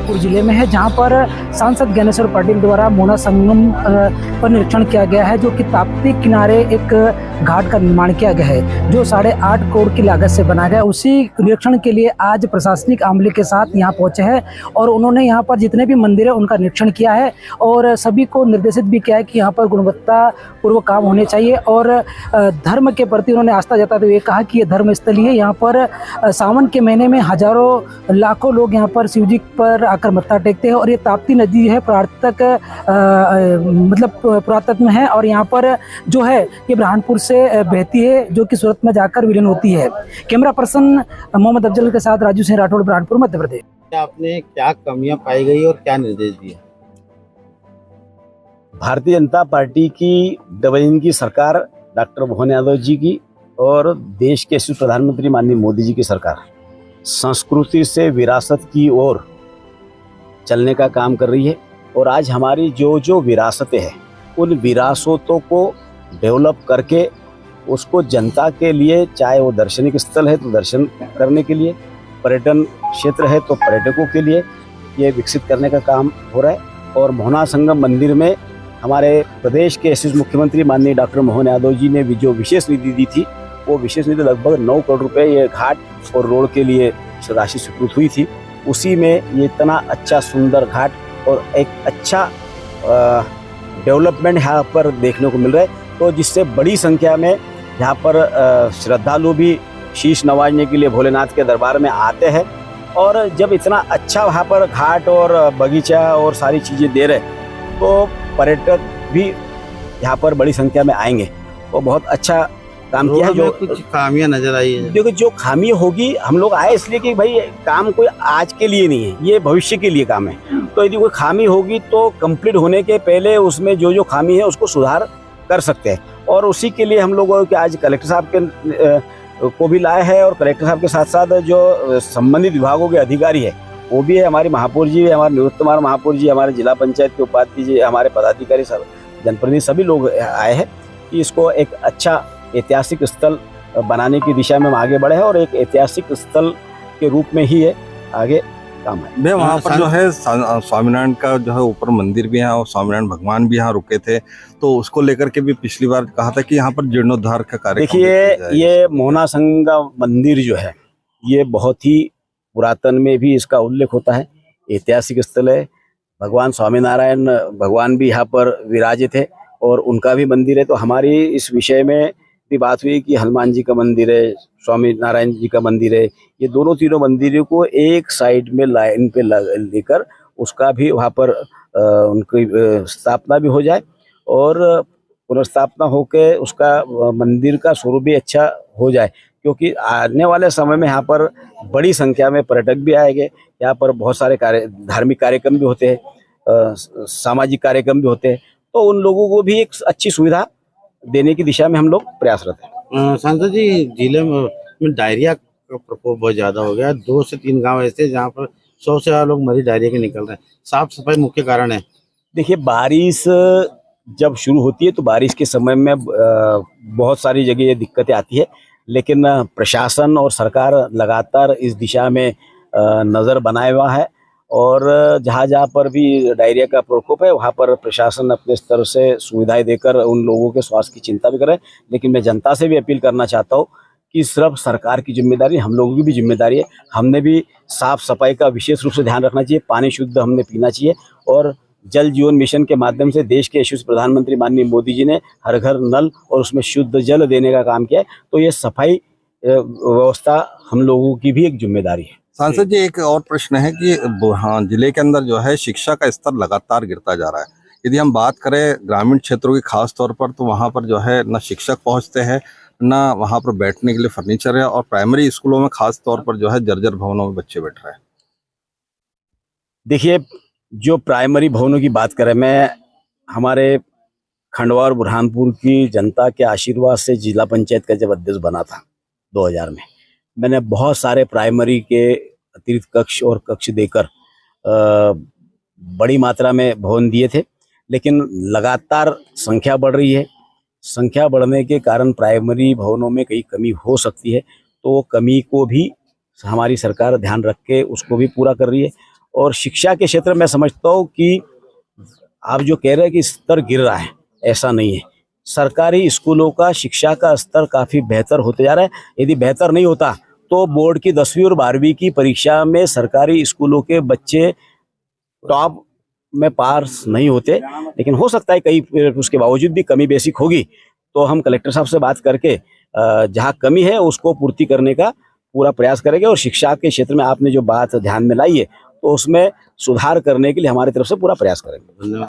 बुरहानपुर जिले में है, जहां पर सांसद ज्ञानेश्वर पाटिल द्वारा मोना संगम पर निरीक्षण किया गया है, जो कि ताप्ती किनारे एक घाट का निर्माण किया गया है, जो 8.5 करोड़ की लागत से बनाया गया। उसी निरीक्षण के लिए आज प्रशासनिक अमले के साथ यहां पहुंचे हैं और उन्होंने यहां पर जितने भी मंदिर है उनका निरीक्षण किया है और सभी को निर्देशित भी किया है कि यहाँ पर गुणवत्ता पूर्वक काम होने चाहिए। और धर्म के प्रति उन्होंने आस्था जताते हुए कहा कि ये धर्म स्थली है, यहाँ पर सावन के महीने में हजारों लाखों लोग यहाँ पर शिवजी पर आकर मत्था टेकते हैं और ये ताप्ती नदी है प्रार्थक मतलब पुरातत्व में है और यहाँ पर जो है ये बुरहानपुर से बहती है, जो कि सूरत में जाकर विलीन होती है। कैमरा पर्सन मोहम्मद अफजल के साथ राजू सिंह राठौड़, बुरहानपुर, मध्य प्रदेश। आपने क्या कमियां पाई गई और क्या निर्देश दिए? भारतीय जनता पार्टी की डबल इंजन की सरकार डॉक्टर मोहन यादव जी की और देश के यशस्वी प्रधानमंत्री माननीय मोदी जी की सरकार संस्कृति से विरासत की ओर चलने का काम कर रही है। और आज हमारी जो जो विरासतें हैं उन विरासतों को डेवलप करके उसको जनता के लिए, चाहे वो दर्शनिक स्थल है तो दर्शन करने के लिए, पर्यटन क्षेत्र है तो पर्यटकों के लिए ये विकसित करने का काम हो रहा है। और मोहना संगम मंदिर में हमारे प्रदेश के यशस्वी मुख्यमंत्री माननीय डॉक्टर मोहन यादव जी ने जो विशेष निधि दी थी, वो विशेष निधि लगभग 9 करोड़ रुपए ये घाट और रोड के लिए राशि स्वीकृत हुई थी। उसी में ये इतना अच्छा सुंदर घाट और एक अच्छा डेवलपमेंट यहाँ पर देखने को मिल रहा है, तो जिससे बड़ी संख्या में यहाँ पर श्रद्धालु भी शीश नवाजने के लिए भोलेनाथ के दरबार में आते हैं। और जब इतना अच्छा वहाँ पर घाट और बगीचा और सारी चीज़ें दे रहे तो पर्यटक भी यहाँ पर बड़ी संख्या में आएंगे। तो बहुत अच्छा काम किया है। जो कुछ खामियां नजर आई है, देखो जो खामी होगी, हम लोग आए इसलिए कि भाई काम कोई आज के लिए नहीं है, ये भविष्य के लिए काम है। तो यदि कोई खामी होगी तो कंप्लीट होने के पहले उसमें जो जो खामी है उसको सुधार कर सकते हैं। और उसी के लिए हम लोग आज कलेक्टर साहब के को भी लाए हैं और कलेक्टर साहब के साथ साथ जो संबंधित विभागों के अधिकारी है वो भी है, हमारी महापौर जी, हमारे निवृत्त कुमार महापौर जी, हमारे जिला पंचायत के उपाध्यक्ष जी, हमारे पदाधिकारी सब, जनप्रतिनिधि सभी लोग आए हैं कि इसको एक अच्छा ऐतिहासिक स्थल बनाने की दिशा में हम आगे बढ़े हैं और एक ऐतिहासिक स्थल के रूप में ही है आगे काम है। भैया वहाँ पर जो है स्वामीनारायण का जो है ऊपर मंदिर भी है और स्वामीनारायण भगवान भी यहाँ रुके थे, तो उसको लेकर के भी पिछली बार कहा था कि यहाँ पर जीर्णोद्धार का कार्य। देखिए ये मोहना संगम मंदिर जो है ये बहुत ही पुरातन में भी इसका उल्लेख होता है, ऐतिहासिक स्थल है। भगवान स्वामीनारायण भगवान भी यहाँ पर विराजित है और उनका भी मंदिर है। तो हमारी इस विषय में भी बात हुई कि हनुमान जी का मंदिर है, स्वामी नारायण जी का मंदिर है, ये दोनों तीनों मंदिरों को एक साइड में लाइन पे लेकर उसका भी वहाँ पर उनकी स्थापना भी हो जाए और पुनर्स्थापना होकर उसका मंदिर का स्वरूप भी अच्छा हो जाए, क्योंकि आने वाले समय में यहाँ पर बड़ी संख्या में पर्यटक भी आएंगे। यहाँ पर बहुत सारे धार्मिक कार्यक्रम भी होते हैं, सामाजिक कार्यक्रम भी होते हैं, तो उन लोगों को भी एक अच्छी सुविधा देने की दिशा में हम लोग प्रयासरत हैं। सांसद जी, जिले में डायरिया का प्रकोप बहुत ज्यादा हो गया। 2 से 3 गांव ऐसे जहाँ पर 100 से ज्यादा लोग मरीज डायरिया के निकल रहे हैं। साफ सफाई मुख्य कारण है। देखिए बारिश जब शुरू होती है तो बारिश के समय में बहुत सारी जगह ये दिक्कतें आती है, लेकिन प्रशासन और सरकार लगातार इस दिशा में नज़र बनाए हुआ है और जहाँ जहाँ पर भी डायरिया का प्रकोप है वहाँ पर प्रशासन अपने स्तर से सुविधाएं देकर उन लोगों के स्वास्थ्य की चिंता भी करे। लेकिन मैं जनता से भी अपील करना चाहता हूँ कि सिर्फ सरकार की जिम्मेदारी, हम लोगों की भी जिम्मेदारी है। हमने भी साफ सफाई का विशेष रूप से ध्यान रखना चाहिए, पानी शुद्ध हमने पीना चाहिए और जल जीवन मिशन के माध्यम से देश के यशस्वी प्रधानमंत्री माननीय मोदी जी ने हर घर नल और उसमें शुद्ध जल देने का काम किया है। तो ये सफाई व्यवस्था हम लोगों की भी एक जिम्मेदारी है। सांसद जी, एक और प्रश्न है कि हाँ, जिले के अंदर जो है शिक्षा का स्तर लगातार गिरता जा रहा है। यदि हम बात करें ग्रामीण क्षेत्रों की खास तौर पर, तो वहाँ पर जो है न शिक्षक पहुँचते हैं, न वहाँ पर बैठने के लिए फर्नीचर है और प्राइमरी स्कूलों में खास तौर पर जो है जर्जर भवनों में बच्चे बैठ रहे हैं। देखिए जो प्राइमरी भवनों की बात करें, मैं हमारे खंडवा और बुरहानपुर की जनता के आशीर्वाद से जिला पंचायत का जब अध्यक्ष बना था 2000 में, मैंने बहुत सारे प्राइमरी के अतिरिक्त कक्ष और कक्ष देकर बड़ी मात्रा में भवन दिए थे। लेकिन लगातार संख्या बढ़ रही है, संख्या बढ़ने के कारण प्राइमरी भवनों में कहीं कमी हो सकती है, तो कमी को भी हमारी सरकार ध्यान रख के उसको भी पूरा कर रही है। और शिक्षा के क्षेत्र में समझता हूँ कि आप जो कह रहे हैं कि स्तर गिर रहा है, ऐसा नहीं है। सरकारी स्कूलों का शिक्षा का स्तर काफ़ी बेहतर होते जा रहा है। यदि बेहतर नहीं होता तो बोर्ड की 10वीं और 12वीं की परीक्षा में सरकारी स्कूलों के बच्चे टॉप में पास नहीं होते, लेकिन हो सकता है कहीं उसके बावजूद भी कमी बेसिक होगी, तो हम कलेक्टर साहब से बात करके जहाँ कमी है उसको पूर्ति करने का पूरा प्रयास करेंगे। और शिक्षा के क्षेत्र में आपने जो बात ध्यान में लाई है तो उसमें सुधार करने के लिए हमारी तरफ से पूरा प्रयास करेंगे। धन्यवाद।